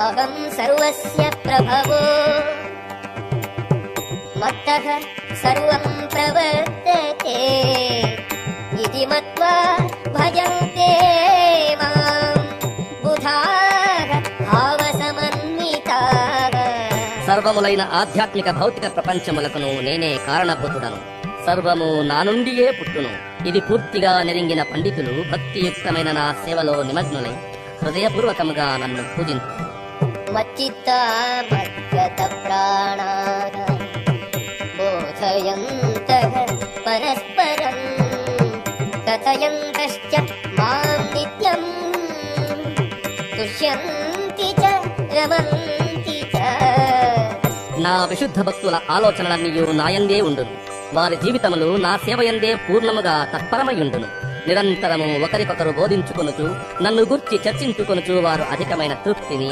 అహం సర్వస్య ప్రభవో మత్తః సర్వం ప్రవర్తతే ఇది మత్వా భజంతే మాం బుధాః భావసమన్వితాః. సర్వములైన ఆధ్యాత్మిక భౌతిక ప్రపంచములకును నేనే కారణభూతుడను. సర్వము నా నుండియే పుట్టును. ఇది పూర్తిగా నెరింగిన పండితులు భక్తియుక్తమైన నా సేవలో నిమగ్నులై హృదయపూర్వకముగా నన్ను పూజించు. మచ్చిత్తా మద్గత ప్రాణాః బోధయంతః పరస్పరం కథయంతశ్చ మాం నిత్యం తుష్యంతి చ రమంతి చ. నా విశుద్ధ భక్తుల ఆలోచనలన్నీయు నాయందే ఉండును. వారి జీవితములు నా సేవయందే పూర్ణముగా తత్పరమయుండును. నిరంతరము ఒకరికొకరు బోధించుకొనుచు నన్ను గుర్చి చర్చించుకొనుచు వారు అధికమైన తృప్తిని